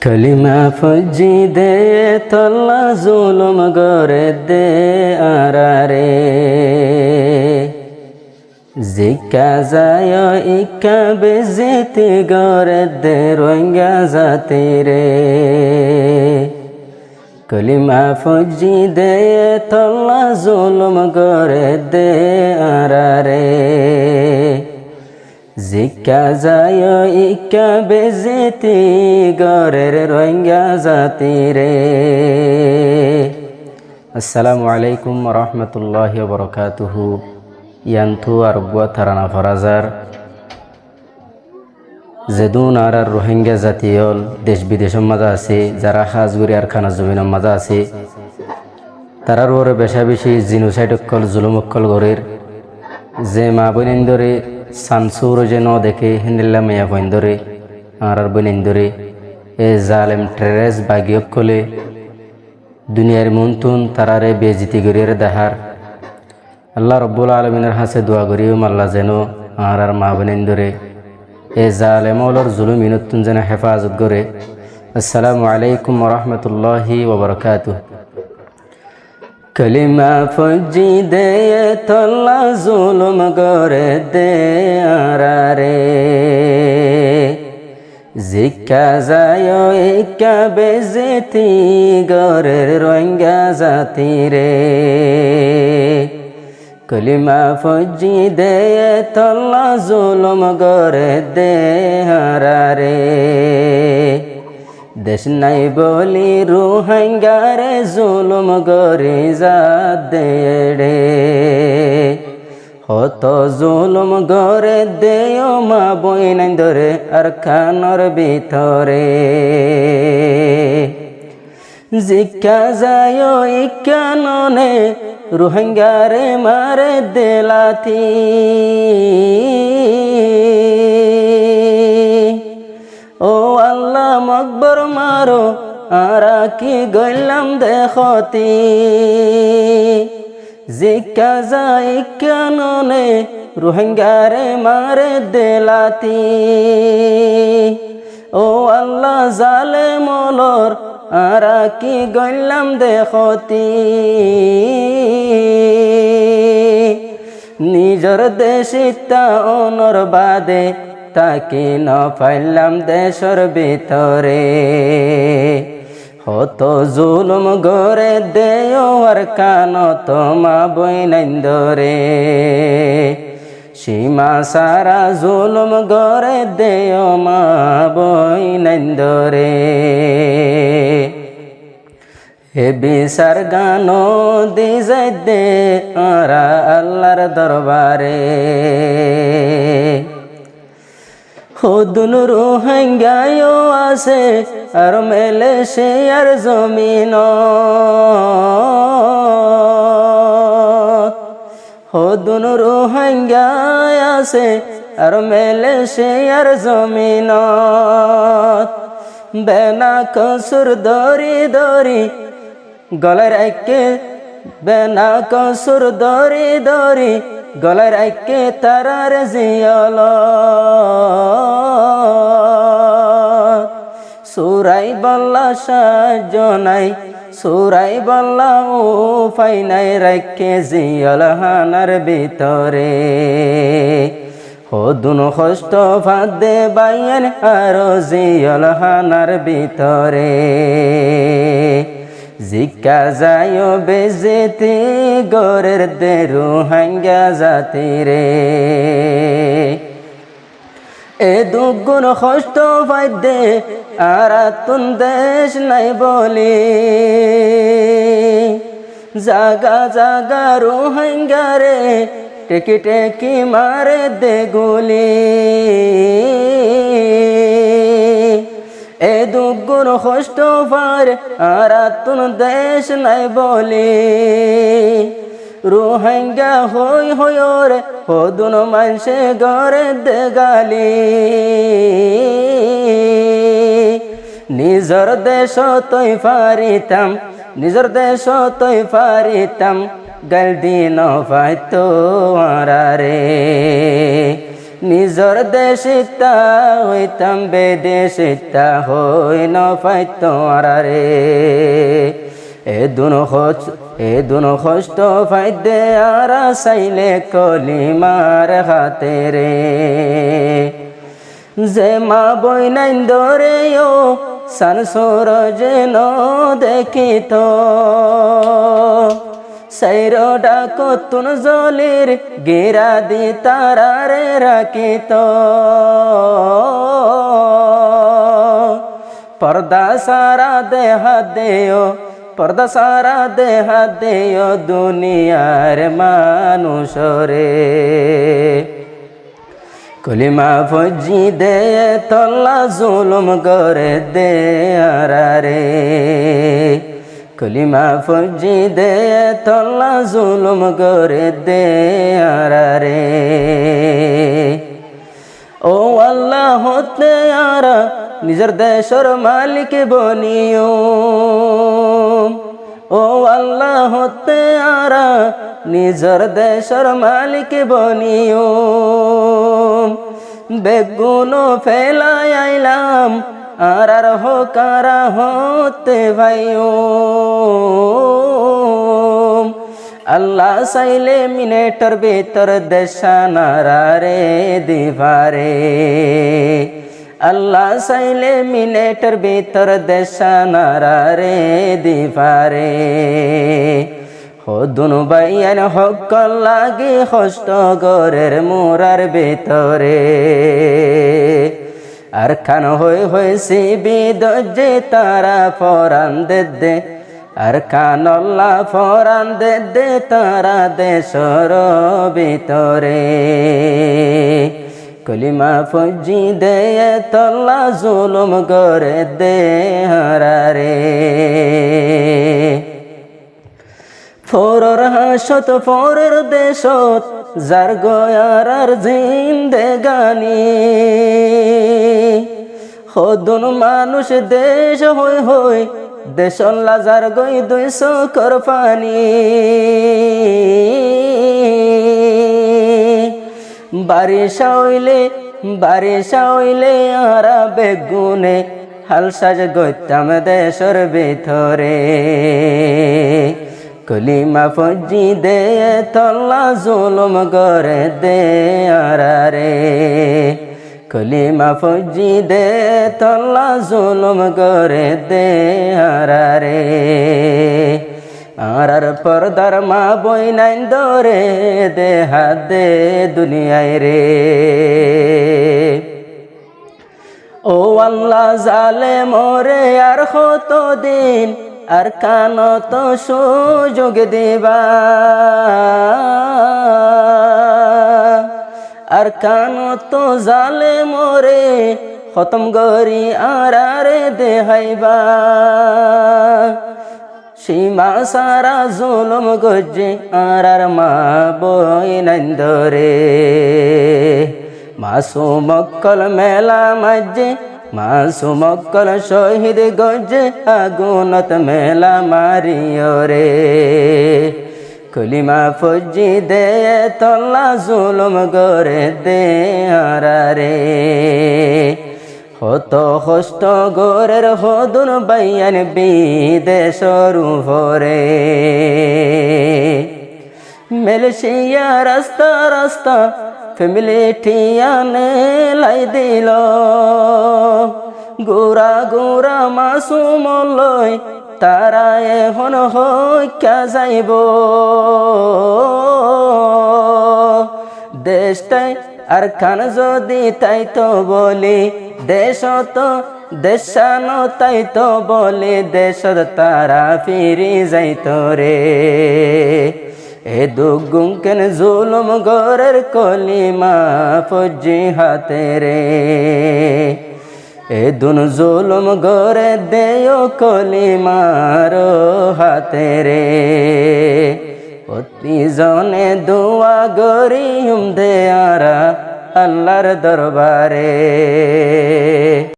কলিমা fuzzy দে তল্লা জুলুম গরে দে আরারে Zika যায় ইকা বেজিতি গরে দে রোহিঙ্গা জাতি রে কলিমা ফজি দে তল্লা জুলুম গরে দে আরারে জিকা যায় ইকা বেজিতি গরের রোহিঙ্গা জাতি রে। আসসালামু আলাইকুম রহমতুল্লাহি ওয়া বারাকাতুহু। ইয়ান্তু আরবুয়া থারানা ফরাজার যেদুন আর রোহিঙ্গা জাতীয়ল দেশ বিদেশের মাঝে আছে, যারা হাজগুড়ি আর খানা জমিনের মাঝে আছে, তারার ওরে বেশা বেশি জিনোসাইড অক্কল জুলুম অক্কল গরের যে মা বোনেন ধরে সানসুর যে ন দেখে হিন্দিল্লা মেয়া বইন ধরে আর বোনেন ধরে এ জালেম ট্রেরেস বাগিয়ক কলে দুনিয়ার মন্তুন তারারে বেজিতি গরিয়ার দেহার আল্লাহ রব্বুল আলমিনের হাসে দোয়া করিও আল্লাহ যেন আর মা বোনেন ধরে এ জালেম ওলর জুলুম ইনতুন যেন হেফাজত করে। আসসালামু আলাইকুম রহমতুল্লাহি ওয়া বারাকাতুহু। কলিমা ফজি দে তল্লা জুলুম গরে দে আরারে জিকা যায় ইকা বেজিতি গরের রোহিঙ্গা জাতি রে কলিমা ফজি দে তল্লা জুলুম গরে দে আরারে দেশ নাই বলি রোহিঙ্গারে জুলুম গরে জাত দে রে হত জুলুম গরে দেও মা বইনাই ধরে আর খানর ভিতরে জিকা যায় ইকাননে রোহিঙ্গারে মারে দেলাতি ও আল্লাহ মকবর মারো আরা কি গইলাম দেখতি জিকা যায় কাননে রোহিঙ্গারে মারে দেলাতি ও আল্লাহ জালেম ওলর আরা কি গইলাম দেখতি নিজর দেশিতা অনর বাদে তাকে ন পাইলাম দেশর ভিতরে হত জুলুম গরে দেও আর কান তোমা বইনাইন্দরে সীমা সারা জুলুম গরে দেও মা বইনাইন্দরে হে বিচার গান দি যাই দে আরা আল্লাহর দরবারে খুদুন রোহিঙ্গায়ও আছে আর মেলে সে আর জমিন খুদুন রোহিঙ্গায় আছে আর মেলে সে আর জমিন বেনা কসুর দরি দরি গলার একে বেনা কসুর দরি দরি গলার একে তারার জিয়াল সুরাই বল্লা সাজনাই সুরাই বল্লা ও ফাইনাই রাখে জিয়াল হানার ভিতরে হদুন কষ্ট ফাদে বাইন আর জিয়াল হানার ভিতরে জিকা যায় বেজিতি গরের দে রোহিঙ্গা জাতি রে এ দুগুণ কষ্ট ফাইদে আর তুন দেশ নাই বলি জাগা জাগা রোহিঙ্গা রে টেকি টেকি মারে দে গুলি এ দুগুণ কষ্ট পার আর তুন দেশ নাই বলি রোহিঙ্গা হই হইরে হদুন মানসে গরে দে গালি নিজর দেশ তৈ পারিতাম নিজর দেশ তৈ পারিতাম গাল দিন পাইতো আরারে নিজর দেশিতা হইতাম বেদেশিতা হই ন পাইতো আরে এ দুনো কষ্ট ফাইদে আর চাইলে কলিমার হাতে রে যে মা বই নাই দরে ও সানসুর যেন দেখিত সাইর ডাকো তুন জলির গিরা দি তারারে রাখিত পর্দা সারা দেহা দেও পর্দা সারা দেহা দেও দুনিয়ার মানুষরে কলিমা ফজি দে তল্লা জুলুম করে দে আরে কলিমা ফজি দে তল্লা জুলুম করে দে আরে ও আল্লাহ হতে আরা নিজের দেশের মালিক বনিও ও আল্লাহ হতে আরা নিজের দেশের মালিক বনিও বেগুন ফেলাই আইলাম আর হোকারা হতে ভাইও আল্লাহ চাইলে মিনেটর ভিতর দেশানারা রে দিবারে আল্লাহ চাইলে মিনেটর ভিতর দেশানারা রে দিবারে হদুন বাইয়ান হক লাগে কষ্ট গরের মোরার ভিতরে আর খান হয়েছি বিদজে তারা ফরান দে আর কানল্লা ফরান দে তারা দেশর ভিতরে কলিমা ফজি দে তল্লা জুলুম করে দে হারারে ফোরর হাসত ফোরের দেশত যার গয়ার আর জিন্দেগানি হদুন মানুষ দেশ হই হই দেশল্লা যার গই 200 কর পানি বারিশা হইলে আরা বেগুনে হাল সাজ গইতাম দেশর ভিতরে কলিমা ফজি দে তল্লা জুলুম করে দে আরে কলিমা ফজি দে তল্লা জুলুম করে দে আরে আর পর্দার মা বই নাই দরে দে হাত দে দুনিয়ায় রে ও আল্লাহ জালে মরে আর কত দিন আর কান তো সুযোগ দিবা আর কান তো জালে মরে খতম গরি আরে দেহাইবা সীমা সারা জুলুম গজে আর মা বই নন্দরে মাসুমক্কল মেলা মাঝে মাসুমক্কল শহীদ গজে আগুনত মেলা মারিও রে কলিমা ফজি দে তল্লা জুলুম গরে দে আরে হত কষ্ট গরের হদুন বাইয়ান বিদেশর ভরে মেলসিয়া রাস্তা রাস্তা ফ্যামিলি ঠিয়ানে লাই দিল গোরা গোরা মাসুম লই তারা এখন হইকা যাইব দেশটাই আর খান যদি তাই তো বলি দেশ তো দেশানো তাই তো বলি দেশত তারা ফিরি যাইত রে এ দুগুঙ্কেন জুলুম গরের কলিমা ফজি হাতে রে এ দুন জুলুম গরে দেও কলিমার হাতে রে অতি জনে দোয়া গরিম দে আরা আল্লাহর দরবারে।